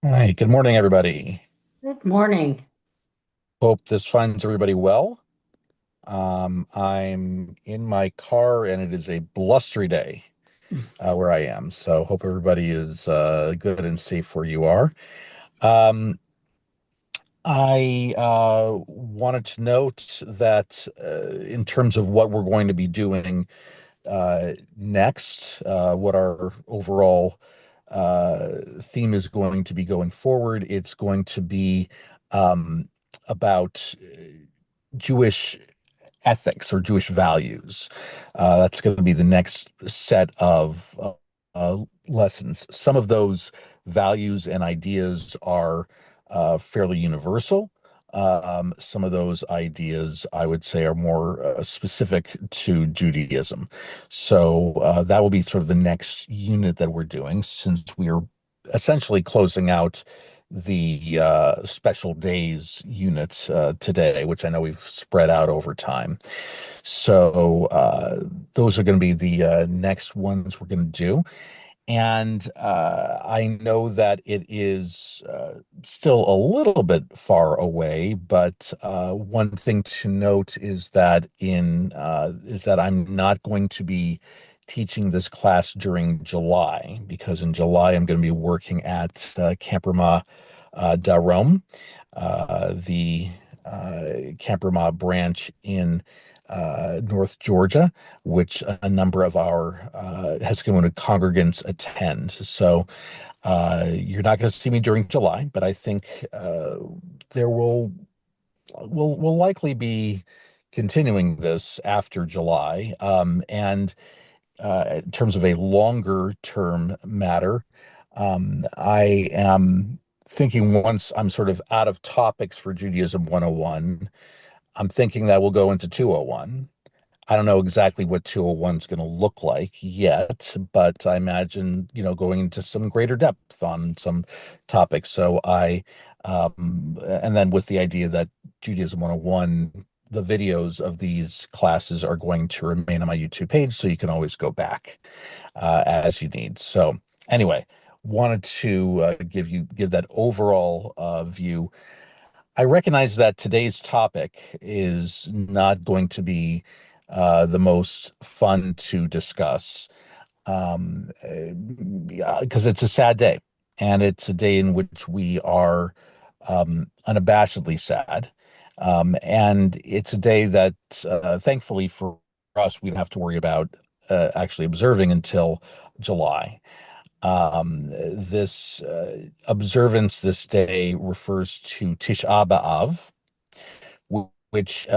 Hi, good morning, everybody. Good morning. Hope this finds everybody well. I'm in my car and it is a blustery day where I am. So hope everybody is good and safe where you are. Um, I wanted to note that in terms of what we're going to be doing next, what our overall theme is going to be going forward, it's going to be about Jewish ethics or Jewish values. That's going to be the next set of lessons. Some of those values and ideas are fairly universal. Some of those ideas, I would say, are more specific to Judaism. So that will be sort of the next unit that we're doing since we are essentially closing out the special days units today, which I know we've spread out over time. So those are going to be the next ones we're going to do. And I know that it is still a little bit far away, but one thing to note is that I'm not going to be teaching this class during July because in July I'm going to be working at Camperma Darom, the Camperma branch in North Georgia, which a number of our Heskin congregants attend. So you're not going to see me during July, but I think there will likely be continuing this after July. And in terms of a longer term matter, I am thinking once I'm sort of out of topics for Judaism 101, I'm thinking that we'll go into 201. I don't know exactly what 201 is going to look like yet, but I imagine, going into some greater depth on some topics. And then with the idea that Judaism 101, the videos of these classes are going to remain on my YouTube page, so you can always go back as you need. So anyway, wanted to give that overall view. I recognize that today's topic is not going to be the most fun to discuss because it's a sad day, and it's a day in which we are unabashedly sad. And it's a day that, thankfully for us, we don't have to worry about actually observing until July. This observance this day refers to Tisha B'Av, which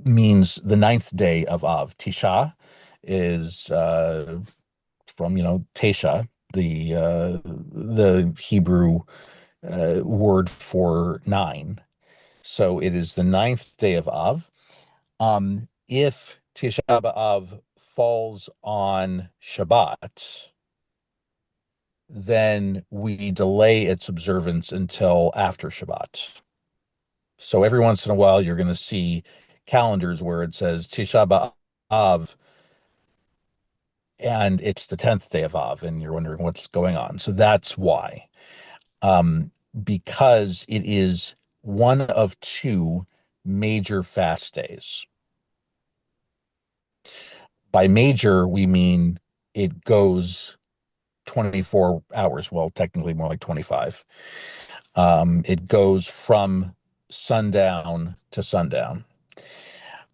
means the ninth day of Av. Tisha is from Tesha, the Hebrew word for nine. So it is the ninth day of Av. If Tisha B'Av falls on Shabbat, then we delay its observance until after Shabbat. So every once in a while, you're going to see calendars where it says Tisha B'Av, and it's the 10th day of Av, and you're wondering what's going on. So that's why. Um, because it is one of two major fast days. By major, we mean it goes 24 hours. Well, technically more like 25. It goes from sundown to sundown.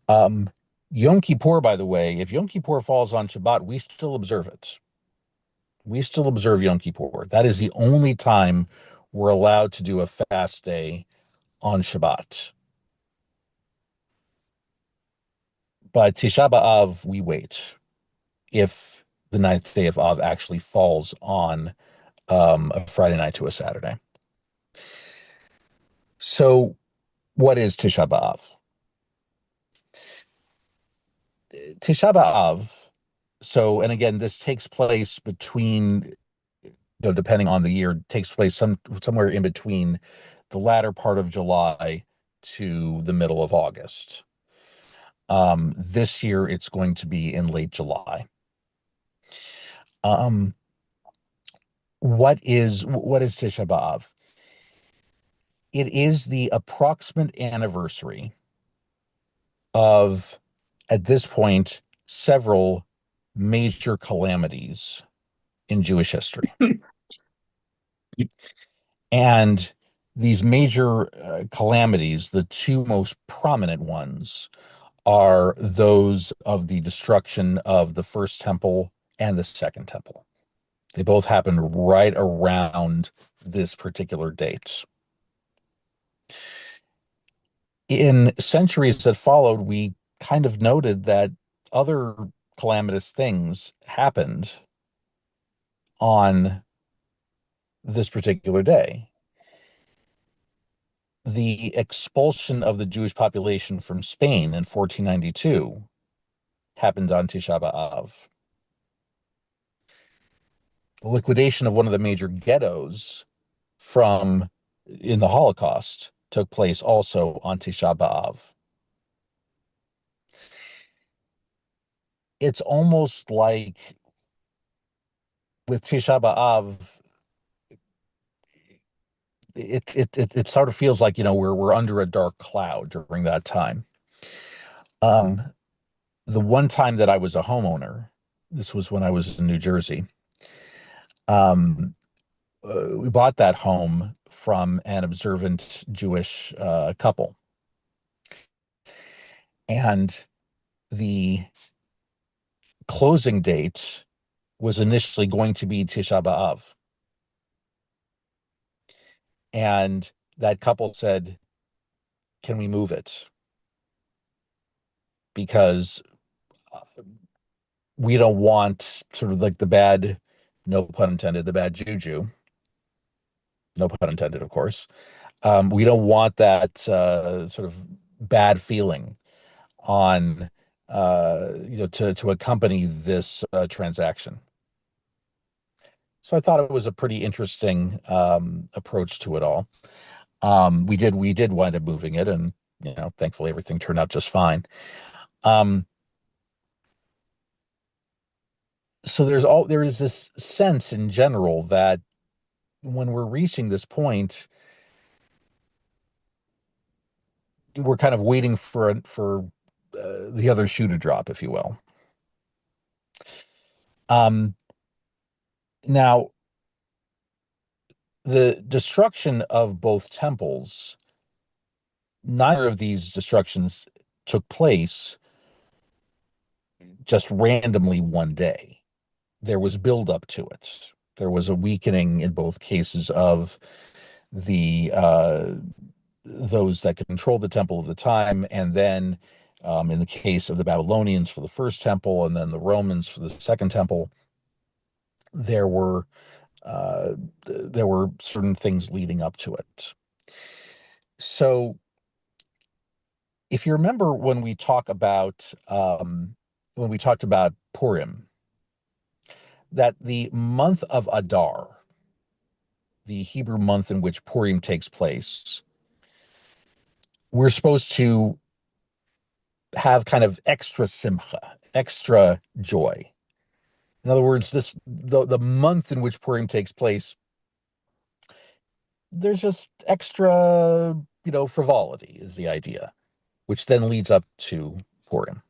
Um, Yom Kippur, by the way, if Yom Kippur falls on Shabbat, we still observe it. We still observe Yom Kippur. That is the only time we're allowed to do a fast day on Shabbat. But Tisha B'Av, we wait if the ninth day of Av actually falls on a Friday night to a Saturday. So, what is Tisha B'Av? Tisha B'Av, and again, this takes place between, depending on the year, takes place somewhere in between the latter part of July to the middle of August. This year, it's going to be in late July. Um, what is Tisha B'Av? It is the approximate anniversary of, at this point, several major calamities in Jewish history. And these major calamities, the two most prominent ones, are those of the destruction of the first temple and the second temple. They both happened right around this particular date. In centuries that followed, we kind of noted that other calamitous things happened on this particular day. The expulsion of the Jewish population from Spain in 1492 happened on Tisha B'Av. The liquidation of one of the major ghettos from in the Holocaust took place also on Tisha B'Av. It's almost like with Tisha B'Av, it sort of feels like, we're under a dark cloud during that time. Um, the one time that I was a homeowner, this was when I was in New Jersey. Um, we bought that home from an observant Jewish couple, and the closing date was initially going to be Tisha B'Av. And that couple said, "Can we move it? Because we don't want sort of like the bad, no pun intended, the bad juju, no pun intended, of course. We don't want that sort of bad feeling on, to accompany this transaction." So I thought it was a pretty interesting approach to it all. We did wind up moving it, and thankfully everything turned out just fine. Um, so there is this sense in general that when we're reaching this point, we're kind of waiting for the other shoe to drop, if you will. Um, Now, the destruction of both temples, neither of these destructions took place just randomly one day. There was buildup to it. There was a weakening in both cases of the those that controlled the temple at the time, and then in the case of the Babylonians for the first temple, and then the Romans for the second temple, there were uh, there were certain things leading up to it. So, if you remember when we talked about Purim, that the month of Adar, the Hebrew month in which Purim takes place, we're supposed to have kind of extra simcha, extra joy. In other words, the month in which Purim takes place, there's just extra, frivolity is the idea, which then leads up to Purim.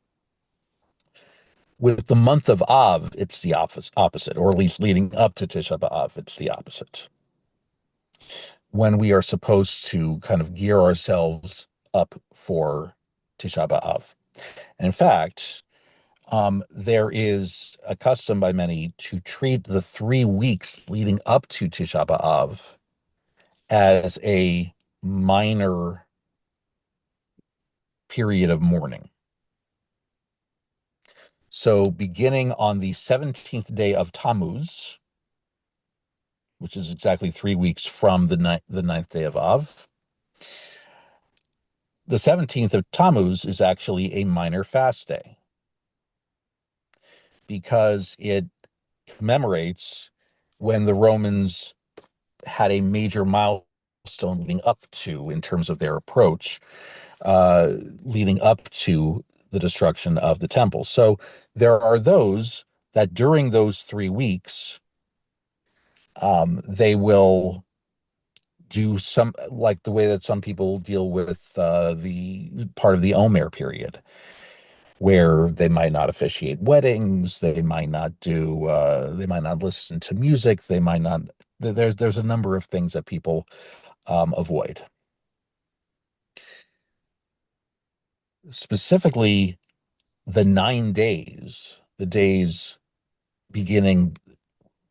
With the month of Av, it's the opposite, or at least leading up to Tisha B'Av, it's the opposite. When we are supposed to kind of gear ourselves up for Tisha B'Av. And in fact, there is a custom by many to treat the 3 weeks leading up to Tisha B'Av as a minor period of mourning. So beginning on the 17th day of Tammuz, which is exactly 3 weeks from the ninth day of Av, the 17th of Tammuz is actually a minor fast day because it commemorates when the Romans had a major milestone leading up to, in terms of their approach, leading up to the destruction of the temple. So there are those that during those 3 weeks They will do some, like the way that some people deal with the part of the Omer period, where they might not officiate weddings, they might not listen to music, they might not. There's a number of things that people avoid. Specifically, the 9 days, the days beginning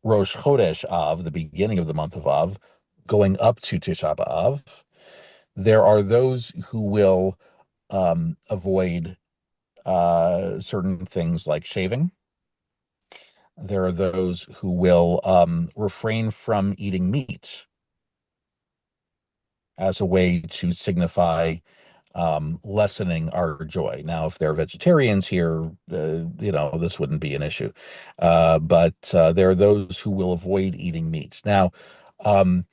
Rosh Chodesh Av, the beginning of the month of Av, going up to Tisha B'Av, there are those who will avoid certain things like shaving. There are those who will refrain from eating meat as a way to signify lessening our joy. Now, if there are vegetarians here, this wouldn't be an issue. But there are those who will avoid eating meat. Now, um,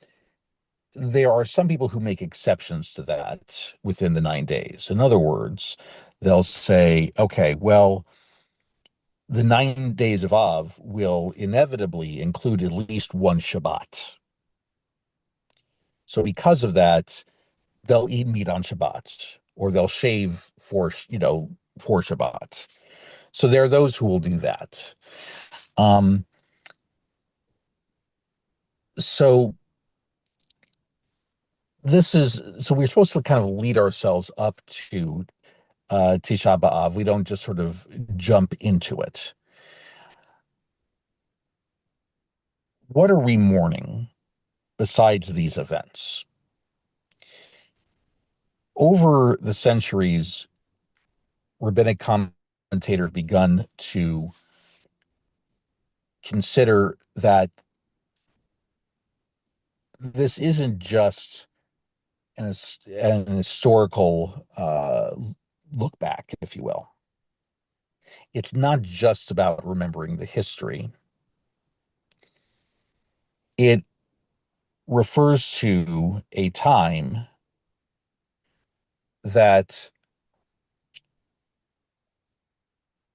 there are some people who make exceptions to that within the 9 days. In other words, they'll say, okay, well, the 9 days of Av will inevitably include at least one Shabbat. So because of that, they'll eat meat on Shabbat or they'll shave for Shabbat. So there are those who will do that. Um, so so we're supposed to kind of lead ourselves up to Tisha B'Av. We don't just sort of jump into it. What are we mourning besides these events? Over the centuries, rabbinic commentators begun to consider that this isn't just an historical look back, if you will. It's not just about remembering the history. It refers to a time that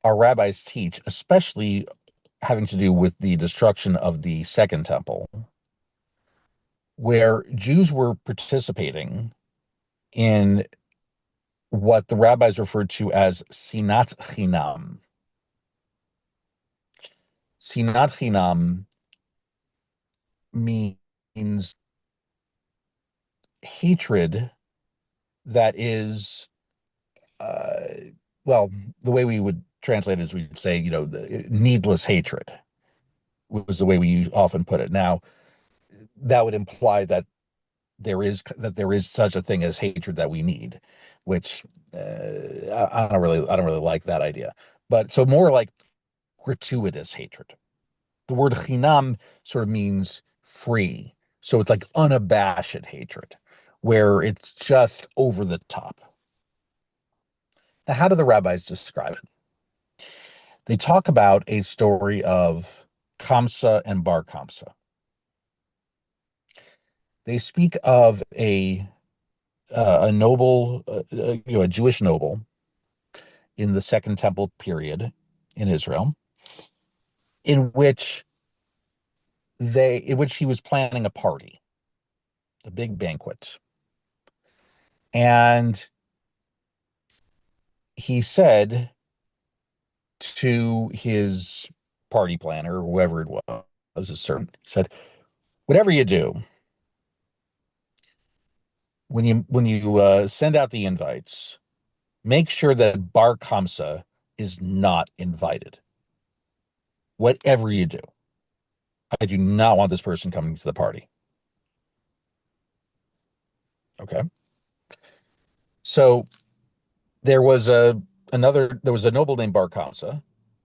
our rabbis teach, especially having to do with the destruction of the Second Temple, where Jews were participating in what the rabbis referred to as sinat chinam. Sinat chinam means hatred that is, uh, well, the way we would translate it is we'd say, needless hatred was the way we often put it. Now, that would imply that there is such a thing as hatred that we need, which I don't really like that idea. But so more like gratuitous hatred. The word chinam sort of means free. So it's like unabashed hatred, where it's just over the top. Now, how do the rabbis describe it? They talk about a story of Kamsa and Bar Kamsa. They speak of a noble, a Jewish noble in the Second Temple period in Israel, in which he was planning a party, a big banquet, and he said to his party planner, whoever it was, a servant, said, "Whatever you do, when you send out the invites, make sure that Bar Kamsa is not invited. Whatever you do, I do not want this person coming to the party." Okay. So there was a noble named Bar Kamsa,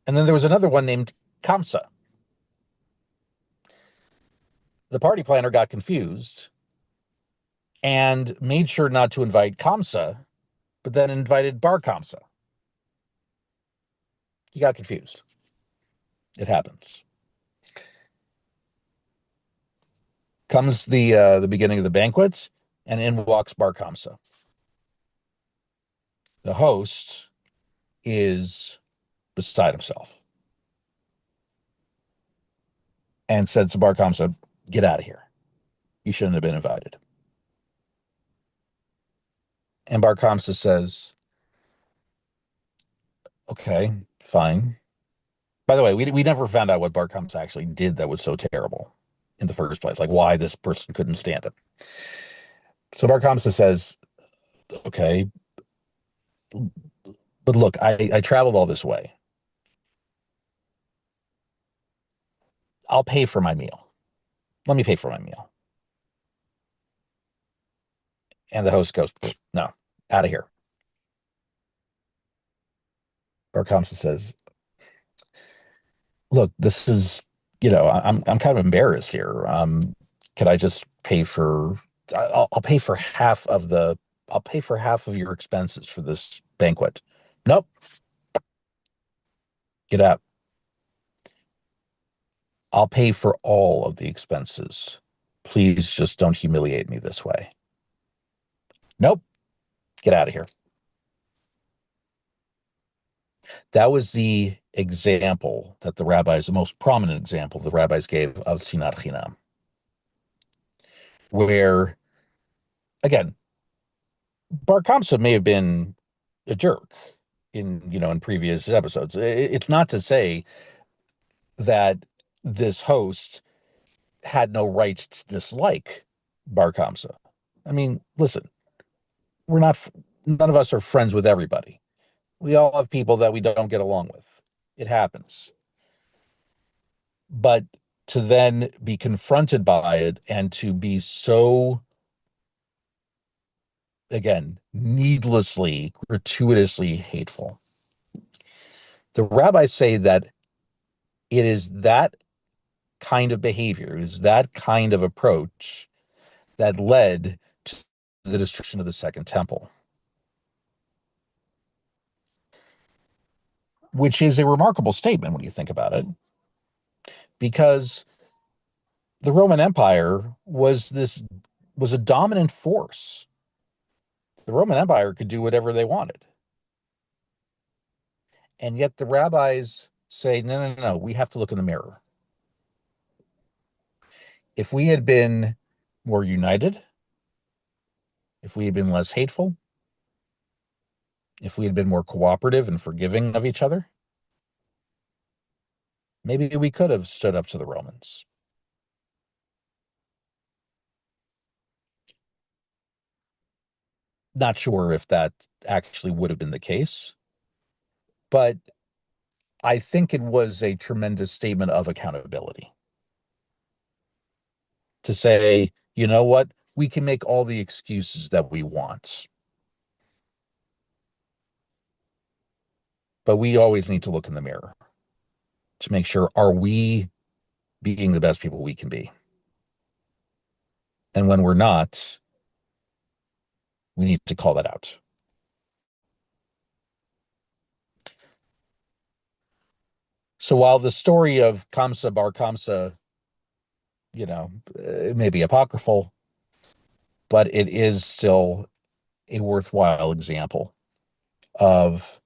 and then there was another one named Kamsa. The party planner got confused and made sure not to invite Kamsa, but then invited Bar Kamsa. He got confused. It happens. Comes the beginning of the banquet, and in walks Bar Kamsa. The host is beside himself and said to Bar Kamsa, Get out of here. You shouldn't have been invited. And Bar Kamsa says, okay, fine. By the way, we never found out what Bar Kamsa actually did that was so terrible in the first place, like why this person couldn't stand it. So Bar Kamsa says, okay, but look, I traveled all this way. I'll pay for my meal. Let me pay for my meal. And the host goes, no, out of here. Bar Kamsa says, look, this is, I'm kind of embarrassed here. Could I just pay for, I'll pay for I'll pay for half of your expenses for this banquet. Nope, get out. I'll pay for all of the expenses. Please just don't humiliate me this way. Nope, get out of here. That was the example that the rabbis, the most prominent example the rabbis gave of Sinat Chinam, where, again, Bar Kamsa may have been a jerk in previous episodes. It's not to say that this host had no right to dislike Bar Kamsa. I mean, listen, we're not none of us are friends with everybody. We all have people that we don't get along with. It happens. But to then be confronted by it and to be so, again, needlessly, gratuitously hateful. The rabbis say that it is that kind of behavior, it is that kind of approach that led to the destruction of the Second Temple, which is a remarkable statement when you think about it, because the Roman Empire was a dominant force. The Roman Empire could do whatever they wanted. And yet the rabbis say, no, no, no, no, we have to look in the mirror. If we had been more united, if we had been less hateful, if we had been more cooperative and forgiving of each other, maybe we could have stood up to the Romans. Not sure if that actually would have been the case, but I think it was a tremendous statement of accountability to say, you know what? We can make all the excuses that we want, but we always need to look in the mirror to make sure, are we being the best people we can be? And when we're not, we need to call that out. So while the story of Kamsa Bar Kamsa, it may be apocryphal, but it is still a worthwhile example of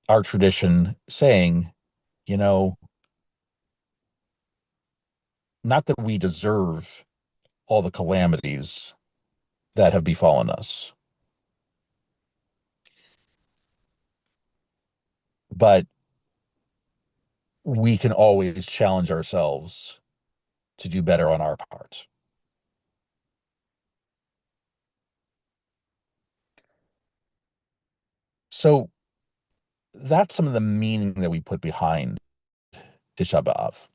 our tradition saying, you know, not that we deserve all the calamities that have befallen us, but we can always challenge ourselves to do better on our part. So that's some of the meaning that we put behind Tisha B'Av.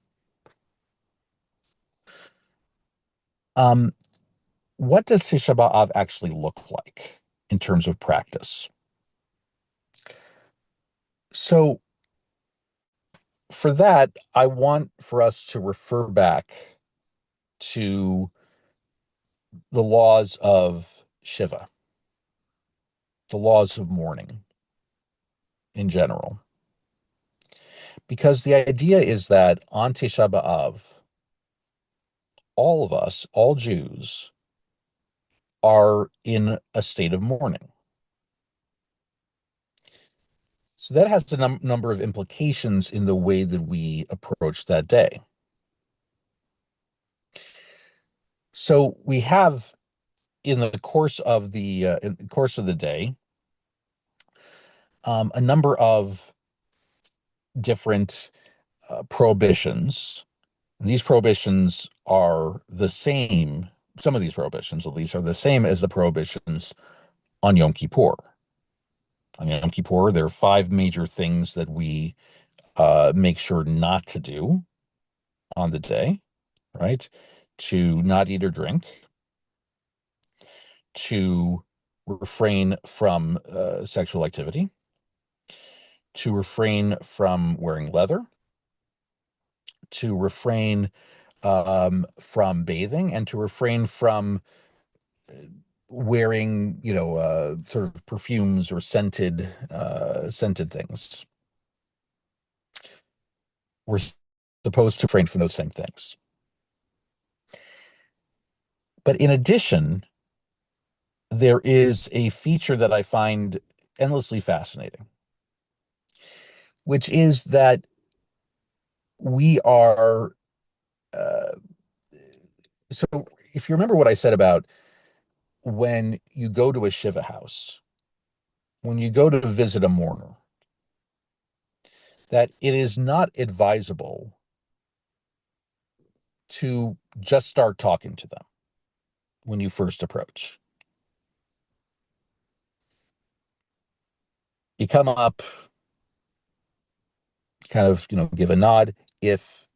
Um, what does Tisha B'Av actually look like in terms of practice? So for that, I want for us to refer back to the laws of Shiva, the laws of mourning in general. Because the idea is that on Tisha B'Av, all of us, all Jews, are in a state of mourning. So that has a number of implications in the way that we approach that day. So we have in the course of the day, a number of different prohibitions. These prohibitions are the same. Some of these prohibitions, at least, are the same as the prohibitions on Yom Kippur. On Yom Kippur, there are five major things that we make sure not to do on the day, right? To not eat or drink, to refrain from sexual activity, to refrain from wearing leather, to refrain from bathing, and to refrain from wearing, sort of perfumes or scented things. We're supposed to refrain from those same things. But in addition, there is a feature that I find endlessly fascinating, which is that we are, uh, so if you remember what I said about when you go to a Shiva house, when you go to visit a mourner, that it is not advisable to just start talking to them when you first approach. You come up, kind of, give a nod. If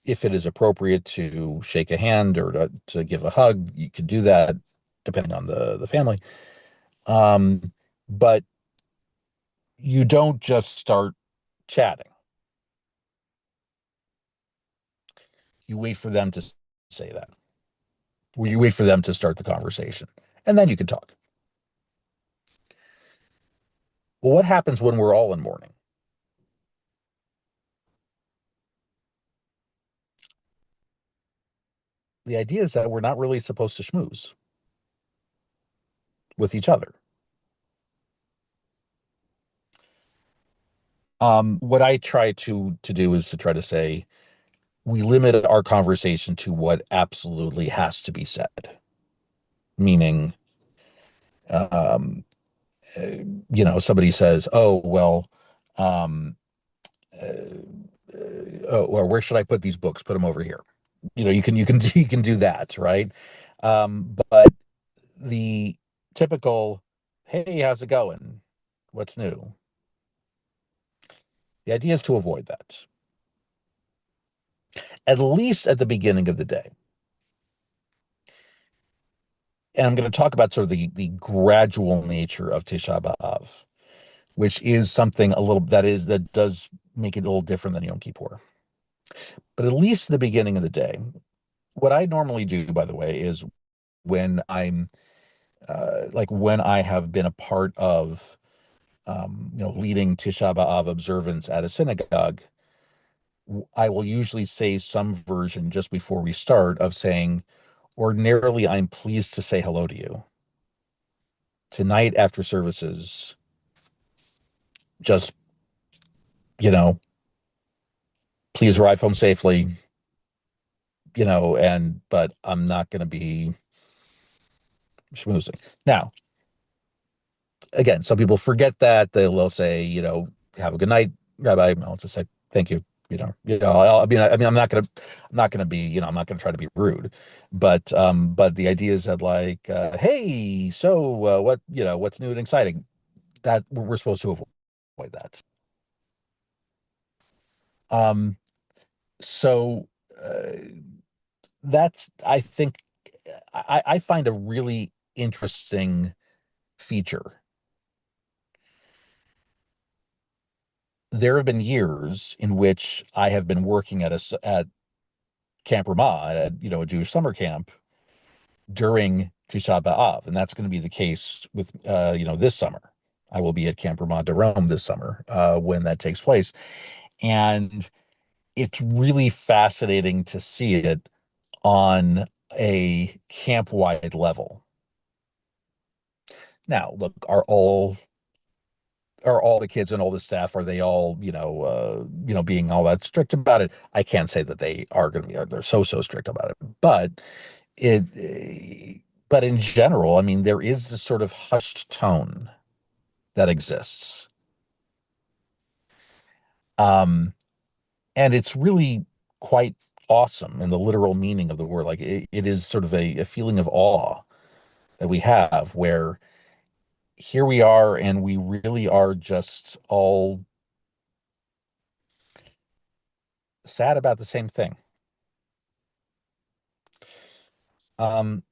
it is appropriate to shake a hand or to give a hug, you could do that depending on the family. Um, but you don't just start chatting. You wait for them to say that. Well, you wait for them to start the conversation, and then you can talk. Well, what happens when we're all in mourning? The idea is that we're not really supposed to schmooze with each other. What I try to do is to try to say we limit our conversation to what absolutely has to be said, meaning, um, somebody says, "Oh, well, um, uh, oh, or where should I put these books? Put them over here." You can you can do that, right? But the typical, "Hey, how's it going? What's new?" The idea is to avoid that, at least at the beginning of the day. And I'm going to talk about sort of the gradual nature of Tisha B'Av, which is something a little that does make it a little different than Yom Kippur. But at least the beginning of the day, what I normally do, by the way, is when I'm like when I have been a part of leading Tisha B'Av observance at a synagogue, I will usually say some version just before we start of saying, ordinarily, I'm pleased to say hello to you. Tonight after services, just, you know, please arrive home safely, but I'm not going to be schmoozing. Now, again, some people forget that. They'll say, have a good night, Rabbi. I'll just say, thank you. I'm not gonna be, I'm not gonna try to be rude, but the idea is that, like, hey, so what's new and exciting? That we're supposed to avoid that. Um, so uh, that's, I think, I find a really interesting feature. There have been years in which I have been working at Camp Ramah, at a Jewish summer camp during Tisha B'Av, and that's going to be the case with this summer. I will be at Camp Ramah de Rome this summer when that takes place, and it's really fascinating to see it on a camp-wide level. Now, look, are all the kids and all the staff, are they all, being all that strict about it? I can't say that they are going to be. They're so strict about it, but but in general, I mean, there is this sort of hushed tone that exists. Um, and it's really quite awesome in the literal meaning of the word. Like it is sort of a feeling of awe that we have where here we are and we really are just all sad about the same thing. Um,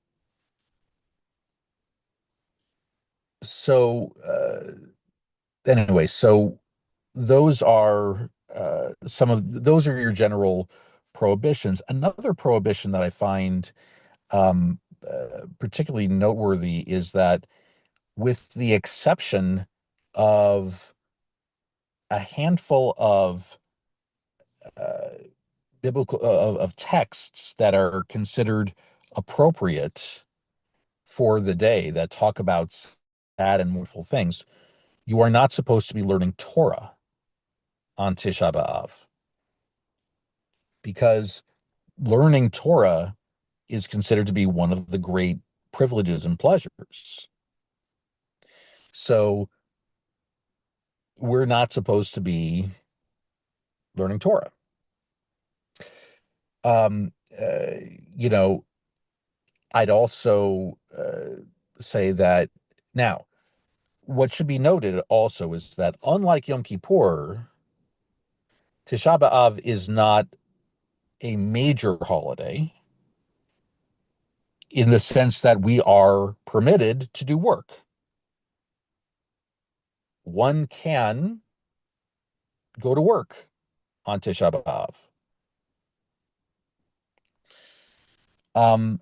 anyway, so those are some of those are your general prohibitions. Another prohibition that I find particularly noteworthy is that, with the exception of a handful of uh, biblical of texts that are considered appropriate for the day that talk about sad and mournful things, you are not supposed to be learning Torah on Tisha B'Av because learning Torah is considered to be one of the great privileges and pleasures. So we're not supposed to be learning Torah. Um, uh, you know, I'd also say that now, what should be noted also is that unlike Yom Kippur, Tisha B'Av is not a major holiday in the sense that we are permitted to do work. One can go to work on Tisha B'Av. Um,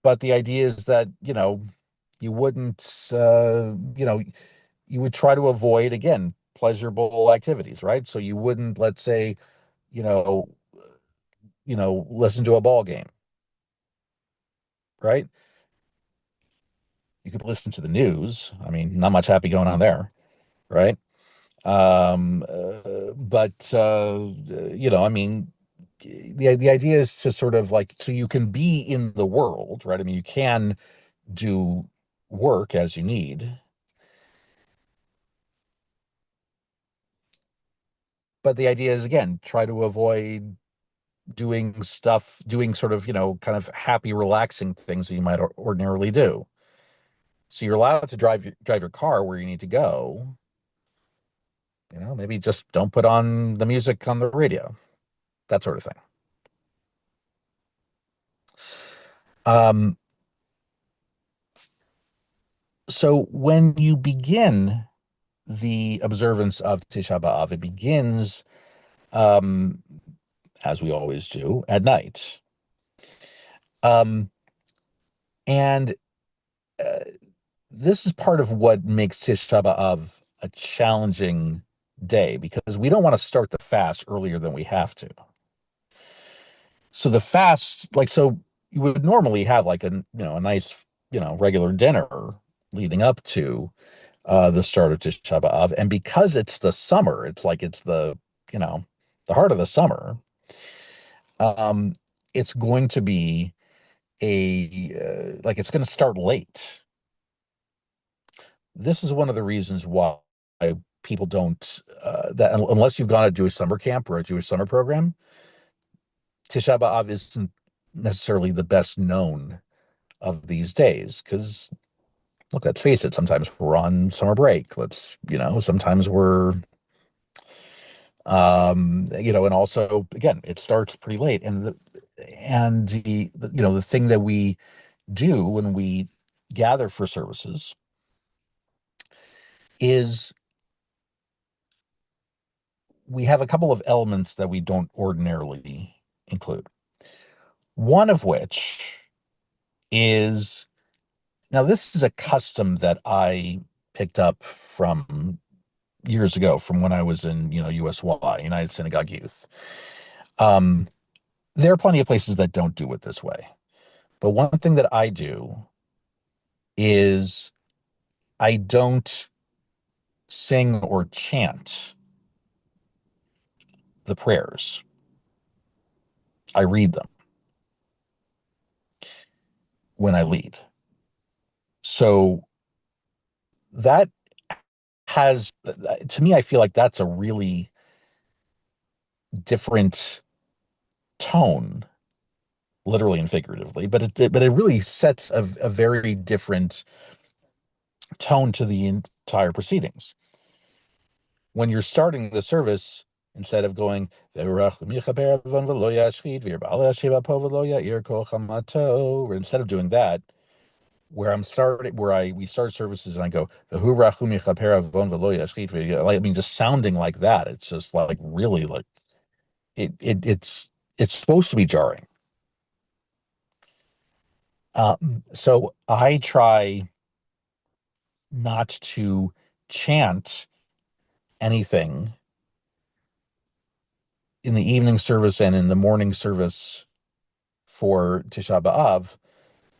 but the idea is that, you wouldn't, you would try to avoid, again, pleasurable activities, right? So you wouldn't, let's say, you know, listen to a ball game, right? You could listen to the news. I mean, not much happy going on there, right? I mean, the idea is to sort of like, so you can be in the world, right? I mean, you can do work as you need, but the idea is, again, try to avoid doing sort of, kind of happy, relaxing things that you might ordinarily do. So you're allowed to drive your car where you need to go. Maybe just don't put on the music on the radio, that sort of thing. Um, so when you begin the observance of Tisha B'Av, it begins, um, as we always do, at night. Um, and uh, this is part of what makes Tisha B'Av a challenging day because we don't want to start the fast earlier than we have to. So the fast, like, so you would normally have like a nice, regular dinner leading up to the start of Tisha B'Av. And because it's the summer, it's like it's you know, the heart of the summer. Um, it's going to be like it's going to start late. This is one of the reasons why people don't that unless you've gone to a Jewish summer camp or a Jewish summer program, Tisha B'Av isn't necessarily the best known of these days because, look, let's face it, sometimes we're on summer break. Sometimes we're and also, again, it starts pretty late, and the thing that we do when we gather for services is we have a couple of elements that we don't ordinarily include. One of which is, now this is a custom that I picked up from years ago from when I was in, USY, United Synagogue Youth. Um, there are plenty of places that don't do it this way. But one thing that I do is I don't sing or chant the prayers. I read them when I lead. So that has, to me, I feel like that's a really different tone, literally and figuratively, but it really sets a very different tone to the entire proceedings. When you're starting the service, instead of going, or instead of doing that, where I'm started, where I we start services and I go, like, I mean, just sounding like that, it's just like really like it's supposed to be jarring. So I try not to chant anything in the evening service and in the morning service for Tisha B'Av.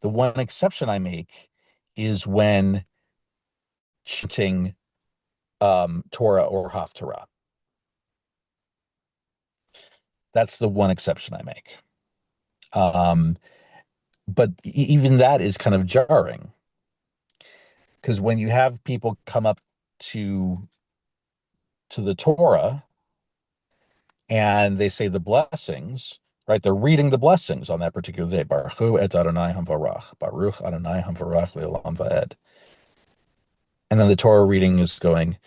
The one exception I make is when chanting Torah or Haftarah. That's the one exception I make. Um, but even that is kind of jarring because when you have people come up to the Torah and they say the blessings, right? They're reading the blessings on that particular day. Baruch et Adonai hamvarach, Baruch Adonai hamvarach le'olam va'ed. And then the Torah reading is going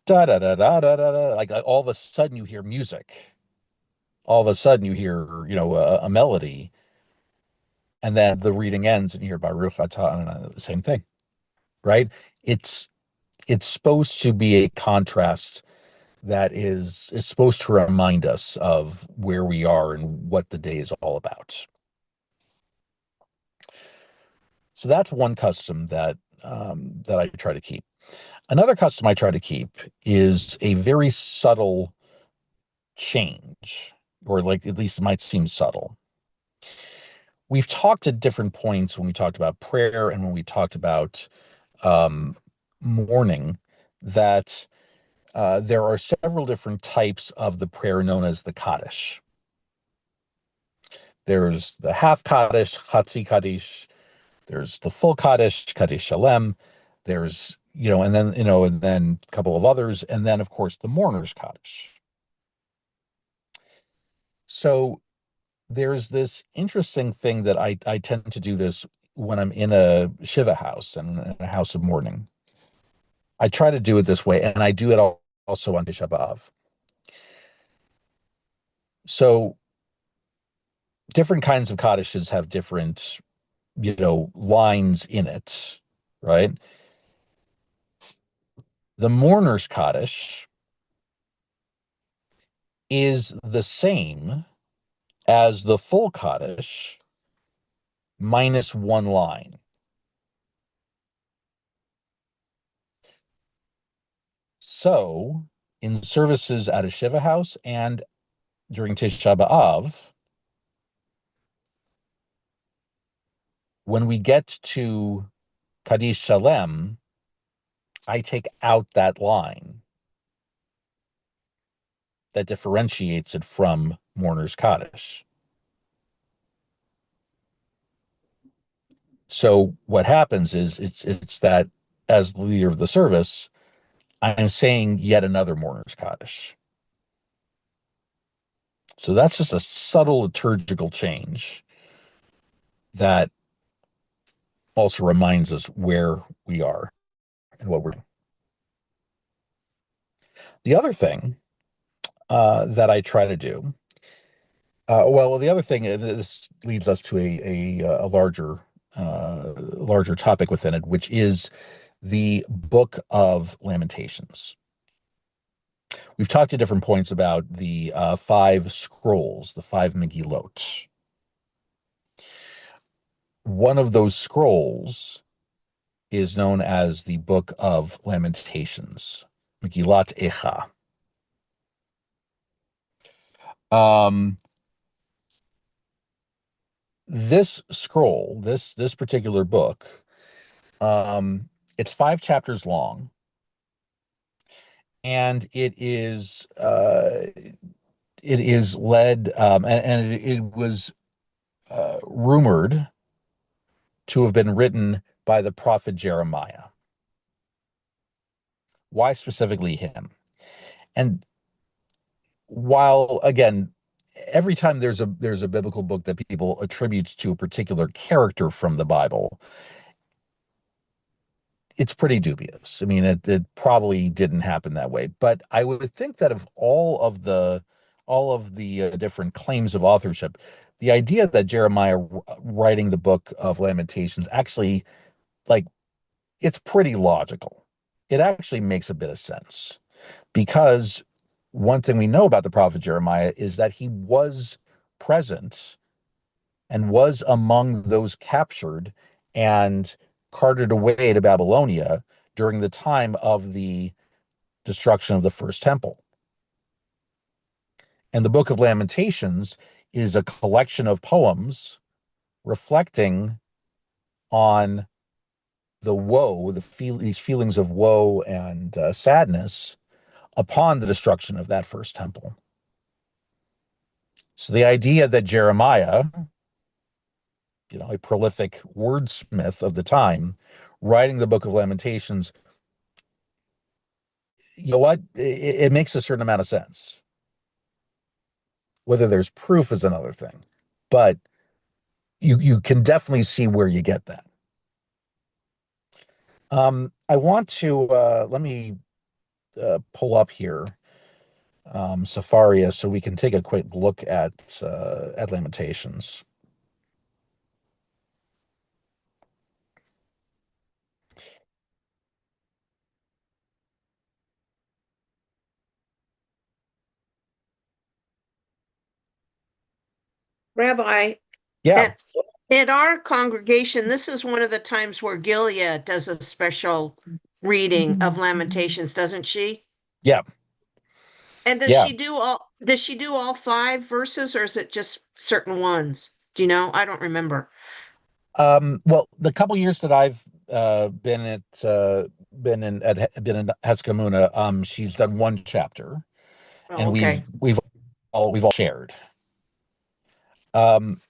da da da da da da da. Like all of a sudden you hear music. All of a sudden you hear, a melody, and then the reading ends and you hear Baruch atah Adonai, the same thing, right? It's it's supposed to be a contrast that is it's supposed to remind us of where we are and what the day is all about. So that's one custom that I try to keep. Another custom I try to keep is a very subtle change, or like at least it might seem subtle. We've talked at different points when we talked about prayer and when we talked about um, mourning that there are several different types of the prayer known as the Kaddish. There's the half Kaddish, Chatzi Kaddish. There's the full Kaddish, Kaddish Shalem. There's, and then a couple of others. And then, of course, the mourner's Kaddish. So there's this interesting thing that I tend to do this when I'm in a Shiva house and in a house of mourning. I try to do it this way, and I do it also on Tisha B'Av. So different kinds of Kaddishes have different, lines in it, right? The mourner's Kaddish is the same as the full Kaddish minus one line. So in services at a Shiva house and during Tisha B'Av, when we get to Kaddish Shalem, I take out that line that differentiates it from mourner's Kaddish. So what happens is it's that as the leader of the service, I'm saying yet another mourner's Kaddish. So that's just a subtle liturgical change that also reminds us where we are and what we're doing. The other thing that I try to do, well, the other thing, this leads us to a larger topic within it, which is the Book of Lamentations. We've talked at different points about the five scrolls, the five Megillot. One of those scrolls is known as the Book of Lamentations, Megillat Echa. Um, this scroll, this particular book, it's 5 chapters long, and It is led, and it was rumored to have been written by the prophet Jeremiah. Why specifically him? And while again, every time there's a biblical book that people attribute to a particular character from the Bible, it's pretty dubious. I mean, it probably didn't happen that way. But I would think that of all of the different claims of authorship, the idea that Jeremiah writing the book of Lamentations actually, like, it's pretty logical. It actually makes a bit of sense because one thing we know about the prophet Jeremiah is that he was present and was among those captured and carted away to Babylonia during the time of the destruction of the first temple. And the Book of Lamentations is a collection of poems reflecting on the woe, these feelings of woe and sadness upon the destruction of that first temple. So the idea that Jeremiah, a prolific wordsmith of the time, writing the Book of Lamentations, you know what? It makes a certain amount of sense. Whether there's proof is another thing, but you can definitely see where you get that. I want to let me pull up here Safaria so we can take a quick look at Lamentations. Rabbi, Yeah, at our congregation, this is one of the times where Gilead does a special reading of Lamentations, doesn't she? yeah, And yeah. does she do all five verses or is it just certain ones? Do you know? I don't remember. Well, the couple years that I've been in Heskamuna, she's done one chapter, Oh, and we've okay. we've all shared. Um,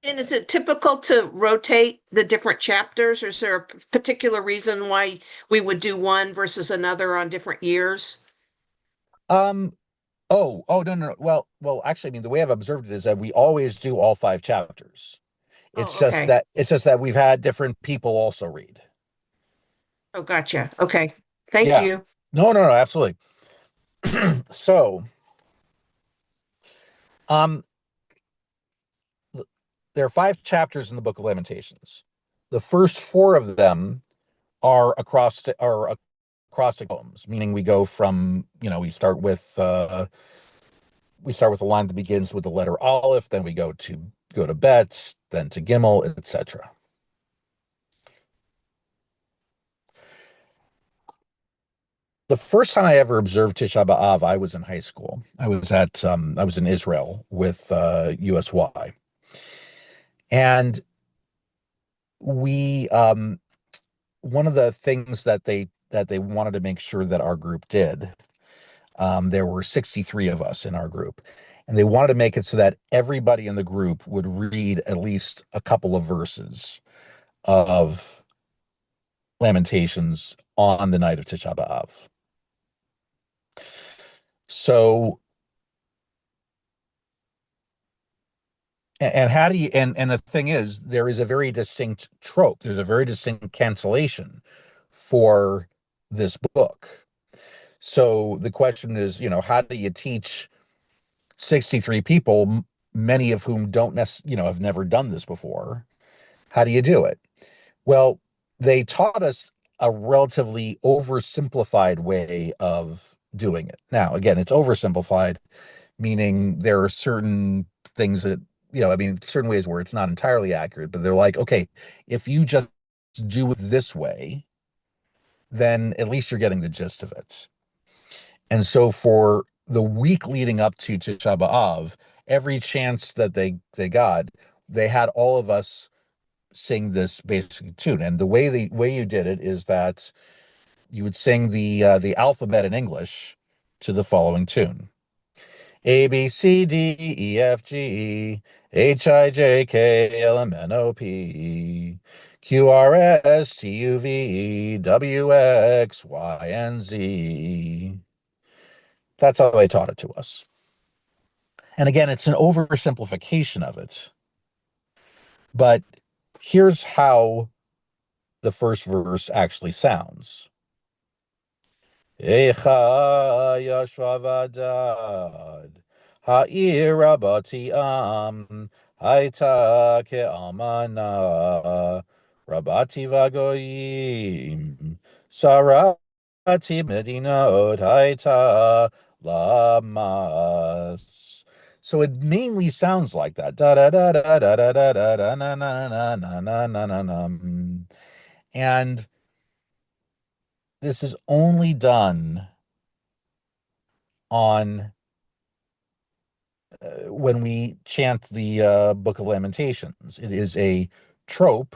And is it typical to rotate the different chapters, or is there a particular reason why we would do one versus another on different years? um, oh, no, no, no. Well, actually, I mean, the way I've observed it is that we always do all five chapters. It's Oh, just okay. that it's just that we've had different people also read. Oh, gotcha. Okay. Thank Yeah. you. No, no, no, absolutely. So, um, there are five chapters in the Book of Lamentations. The first four of them are acrostic poems, meaning we go from, we start with a line that begins with the letter Aleph, then we go to Bet, then to Gimel, etc. The first time I ever observed Tisha B'Av, I was in high school. I was in Israel with USY, and we one of the things that they wanted to make sure that our group did. There were 63 of us in our group, and they wanted to make it so that everybody in the group would read at least a couple of verses of Lamentations on the night of Tisha B'Av. So, and how do you, and the thing is, there is a very distinct trope. There's a very distinct cancellation for this book. So the question is, how do you teach 63 people, many of whom have never done this before? How do you do it? Well, they taught us a relatively oversimplified way of doing it. Now, again, it's oversimplified, meaning there are certain things that, I mean, certain ways where it's not entirely accurate, but they're like, okay, if you just do it this way, then at least you're getting the gist of it. And so for the week leading up to Tisha B'Av, every chance that they got, they had all of us sing this basic tune. And the way you did it is that you would sing the alphabet in English to the following tune. A, B, C, D, E, F, G, H, I, J, K, L, M, N, O, P, Q, R, S, T, U, V, W, X, Y, and Z. That's how they taught it to us. And again, it's an oversimplification of it. But here's how the first verse actually sounds. Eicha yashva vadad, ha'ir rabati haita ke'amana, rabati vagoyim, sarati medinot haita lamas. So it mainly sounds like that. Da da da da da da da da da na na na na na na na na. And this is only done on when we chant the Book of Lamentations. It is a trope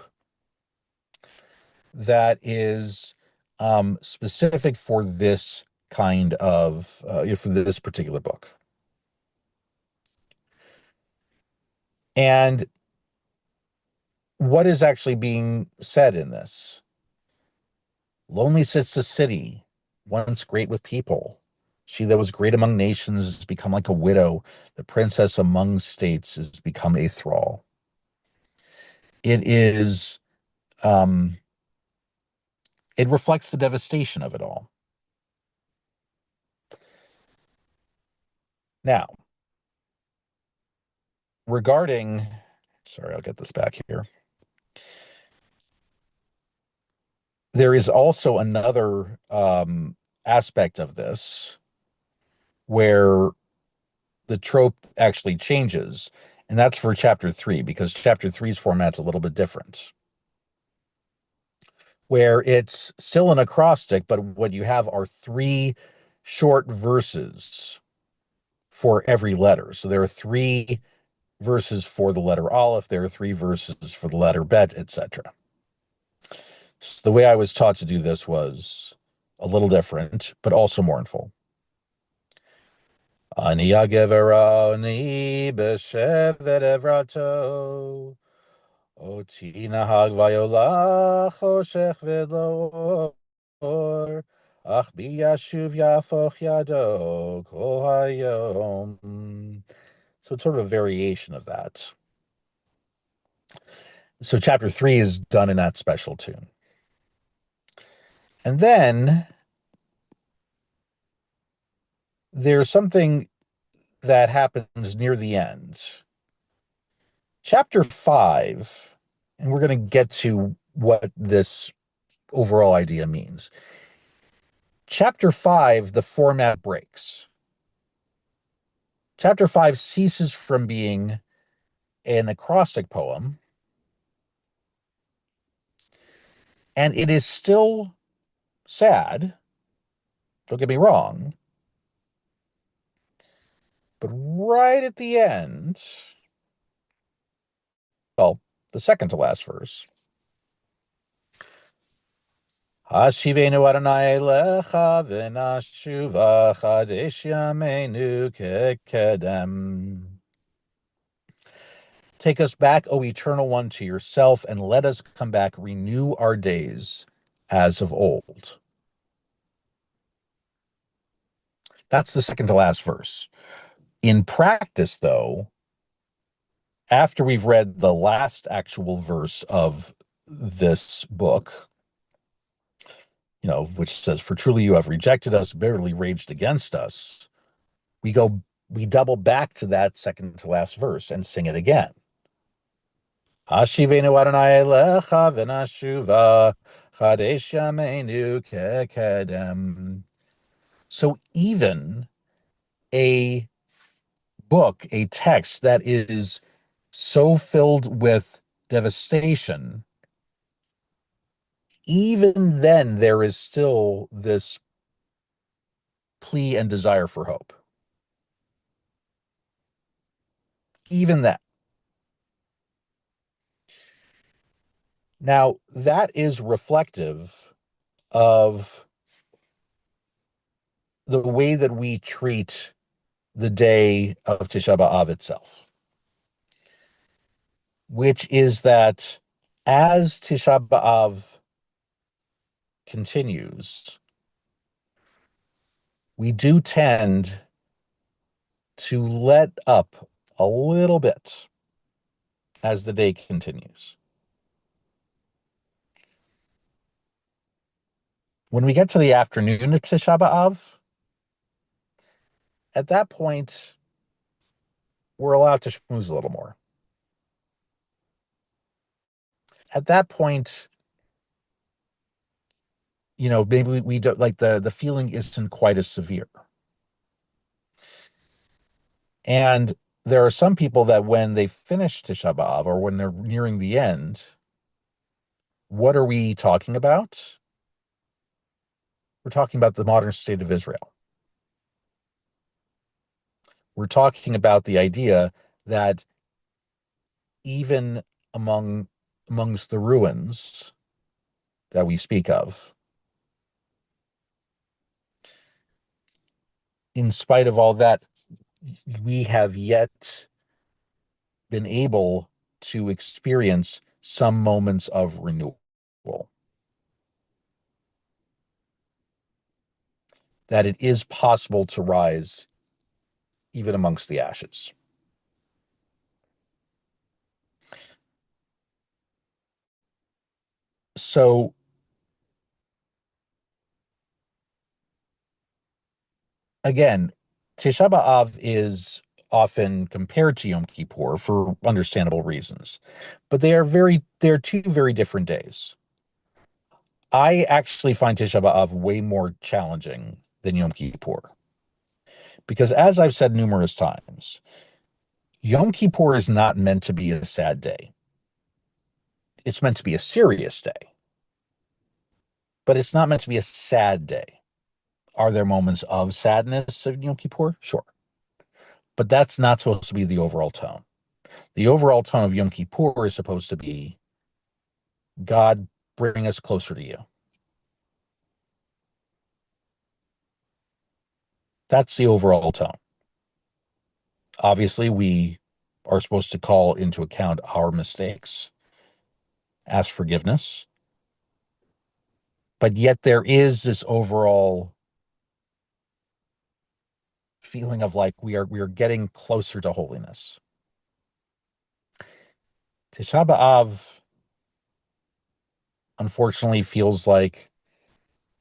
that is specific for this kind of for this particular book. And what is actually being said in this? Lonely sits the city, once great with people. She that was great among nations has become like a widow. The princess among states has become a thrall. It is, it reflects the devastation of it all. Now, regarding, sorry, I'll get this back here. There is also another aspect of this where the trope actually changes, and that's for chapter 3, because chapter 3's format's a little bit different, where it's still an acrostic, but what you have are 3 short verses for every letter. So there are 3 verses for the letter Aleph, there are 3 verses for the letter Bet, etc. So the way I was taught to do this was a little different, but also mournful. Ani agevera ani beshevet evrato oti nahag vayola choshech v'lo or ach biyashuv yafoch yado kol hayom. So it's sort of a variation of that. So chapter 3 is done in that special tune. And then there's something that happens near the end. Chapter 5, and we're going to get to what this overall idea means. Chapter 5, the format breaks. Chapter 5 ceases from being an acrostic poem, and it is still sad, don't get me wrong, but right at the end, well, the second to last verse, Hashivenu Adonai lecha v'nashuva chadesh yameinu kekedem. Take us back, O Eternal One, to yourself, and let us come back, renew our days as of old. That's the second to last verse. In practice, though, after we've read the last actual verse of this book, which says, "For truly you have rejected us, bitterly raged against us," we double back to that second to last verse and sing it again. Hashivenu Adonai lecha v'nashuva chadesh yameinu kekedem. So even a book, a text that is so filled with devastation, even then there is still this plea and desire for hope. Even that. Now, that is reflective of the way that we treat the day of Tisha B'Av itself, which is that as Tisha B'Av continues, we do tend to let up a little bit as the day continues. When we get to the afternoon of Tisha B'Av, at that point, we're allowed to schmooze a little more. At that point, maybe we don't like the feeling isn't quite as severe. And there are some people that when they finish Tisha B'Av or when they're nearing the end, what are we talking about? We're talking about the modern state of Israel. We're talking about the idea that even amongst the ruins that we speak of, in spite of all that, we have yet been able to experience some moments of renewal. That it is possible to rise even amongst the ashes. So again, Tisha B'Av is often compared to Yom Kippur for understandable reasons, but they're two very different days. I actually find Tisha B'Av way more challenging than Yom Kippur because, as I've said numerous times, Yom Kippur is not meant to be a sad day. It's meant to be a serious day, but it's not meant to be a sad day. Are there moments of sadness of Yom Kippur? Sure. But that's not supposed to be the overall tone. The overall tone of Yom Kippur is supposed to be God, bring us closer to you. That's the overall tone. Obviously, we are supposed to call into account our mistakes, ask forgiveness, but yet there is this overall feeling of like we are getting closer to holiness. Tisha B'Av, unfortunately, feels like,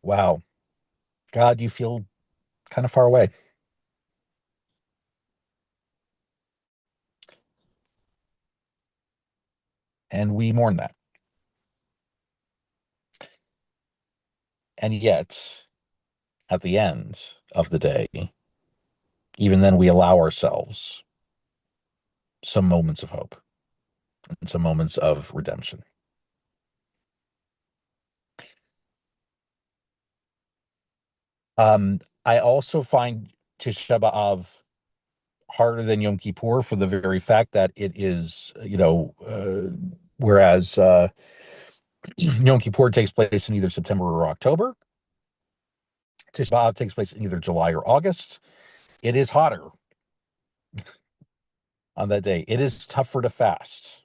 wow, God, you feel kind of far away. And we mourn that. And yet, at the end of the day, even then, we allow ourselves some moments of hope and some moments of redemption. I also find Tisha B'Av harder than Yom Kippur for the very fact that it is, whereas Yom Kippur takes place in either September or October, Tisha B'Av takes place in either July or August. It is hotter on that day. It is tougher to fast.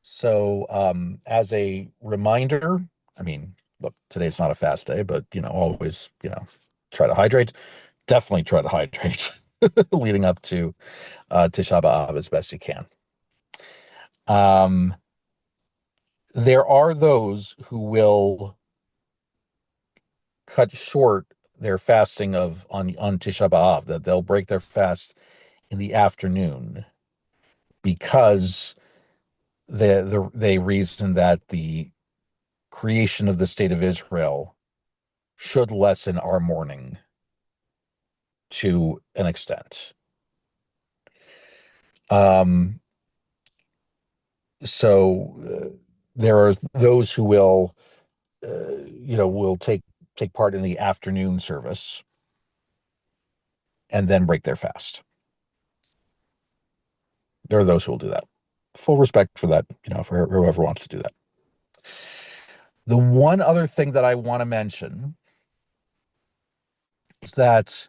So, as a reminder, I mean, look, today's not a fast day, but always, try to hydrate. Definitely try to hydrate leading up to Tisha B'Av as best you can. Um, there are those who will cut short their fasting on Tisha B'Av, that they'll break their fast in the afternoon because they reason that the creation of the state of Israel should lessen our mourning to an extent. Um, so there are those who will take part in the afternoon service and then break their fast. There are those who will do that. Full respect for that, for whoever wants to do that. The one other thing that I want to mention is that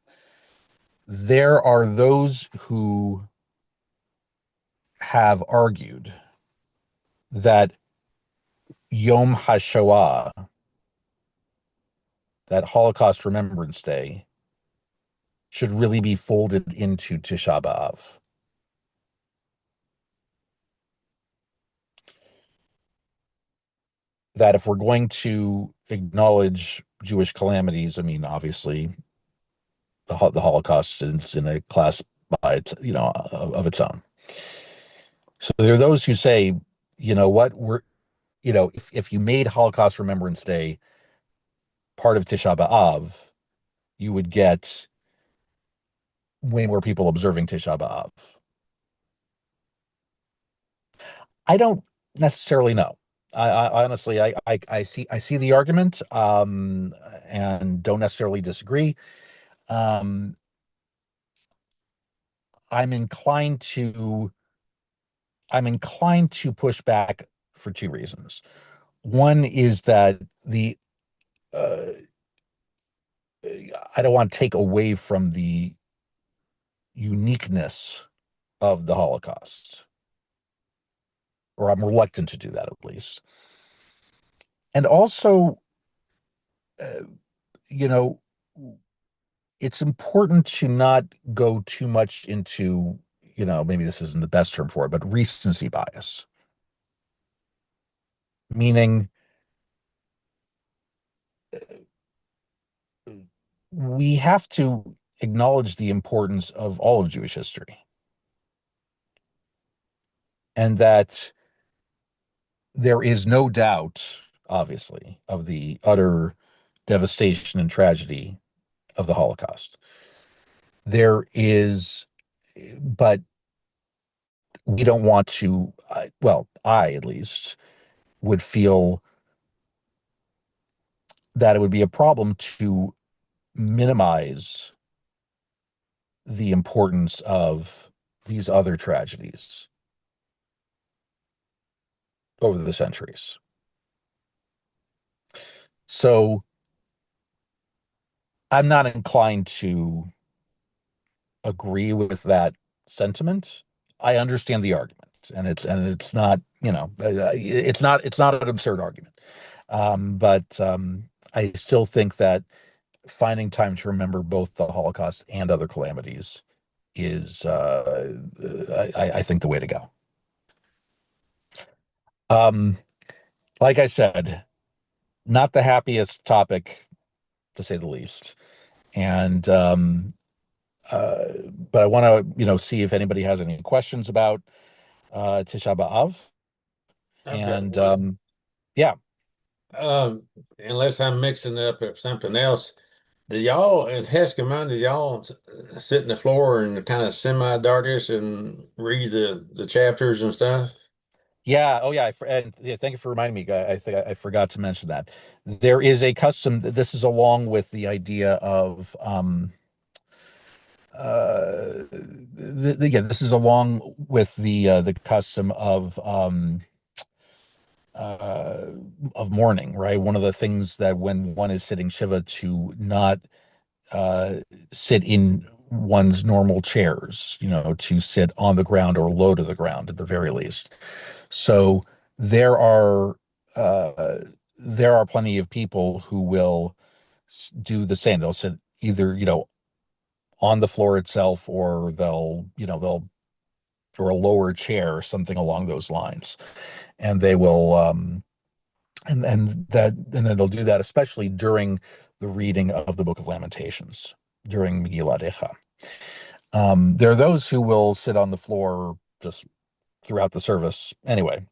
There are those who have argued that Yom HaShoah, that Holocaust Remembrance Day, should really be folded into Tisha B'Av. That if we're going to acknowledge Jewish calamities, I mean, obviously, the Holocaust is in a class by of its own. So there are those who say, you know what, if you made Holocaust Remembrance Day part of Tisha B'Av, you would get way more people observing Tisha B'Av. I don't necessarily know. I honestly, I see the argument, and don't necessarily disagree. Um, I'm inclined to I'm inclined to push back for two reasons. One is that the uh, I don't want to take away from the uniqueness of the Holocaust, or I'm reluctant to do that at least. And also, uh, you know, it's important to not go too much into, maybe this isn't the best term for it, but recency bias, meaning we have to acknowledge the importance of all of Jewish history, and that there is no doubt, obviously, of the utter devastation and tragedy of the Holocaust. There is, but we don't want to, well, I at least would feel that it would be a problem to minimize the importance of these other tragedies over the centuries. So I'm not inclined to agree with that sentiment. I understand the argument, and it's not, it's not an absurd argument. But I still think that finding time to remember both the Holocaust and other calamities is, I think, the way to go. Um, like I said, not the happiest topic, to say the least. And uh, but I want to, see if anybody has any questions about Tisha B'Av. I've got And one. yeah, Um, Unless I'm mixing up or something else, do y'all in Heskamon, do y'all sit in the floor and kind of semi-darkness and read the chapters and stuff? yeah, oh yeah, and yeah, thank you for reminding me. I think I forgot to mention that there is a custom. This is along with the idea of yeah, this is along with the custom uh, of mourning, right? One of the things that when one is sitting Shiva to not uh, sit in one's normal chairs, to sit on the ground or low to the ground at the very least. So there are uh, there are plenty of people who will do the same. They'll sit either, on the floor itself, or they'll or a lower chair or something along those lines, and they will and then they'll do that especially during the reading of the Book of Lamentations during Megillat Echa. There are those who will sit on the floor just throughout the service anyway,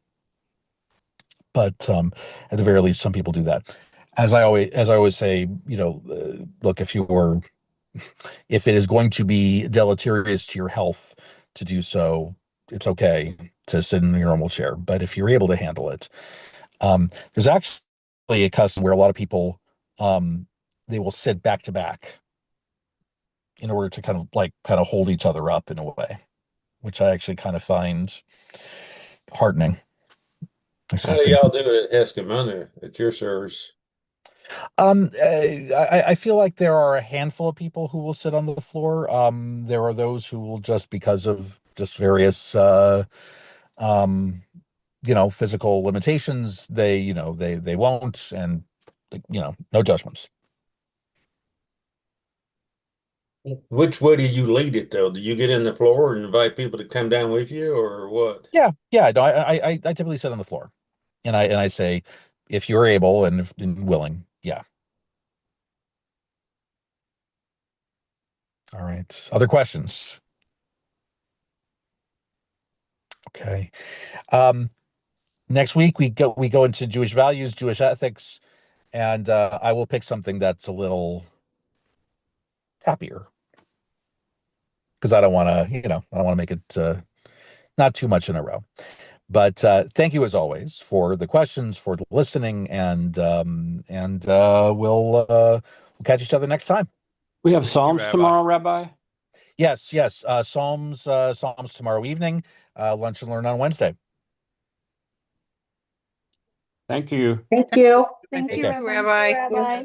but at the very least, some people do that. As I always say, look, if it is going to be deleterious to your health to do so, it's okay to sit in your normal chair. But if you're able to handle it, there's actually a custom where a lot of people, they will sit back to back in order to kind of hold each other up in a way, which I actually kind of find heartening. There's How do something. y'all do it at Heskamon at your service? I feel like there are a handful of people who will sit on the floor. There are those who will just because of just various um, physical limitations, they won't, and no judgments. Which way do you lead it though? Do you get in the floor and invite people to come down with you, or what? Yeah. No, I typically sit on the floor, and I say, if you're able and willing, yeah. All right. Other questions? Okay. Um, Next week we go into Jewish values, Jewish ethics, and I will pick something that's a little happier because I don't want to, I don't want to make it not too much in a row. But thank you as always for the questions, for the listening, and we'll catch each other next time. We have Thank you, Psalms Rabbi. tomorrow, Rabbi. Yes. Psalms tomorrow evening. Lunch and learn on Wednesday. Thank you. Thank you. Thank you, you, Rabbi. Rabbi.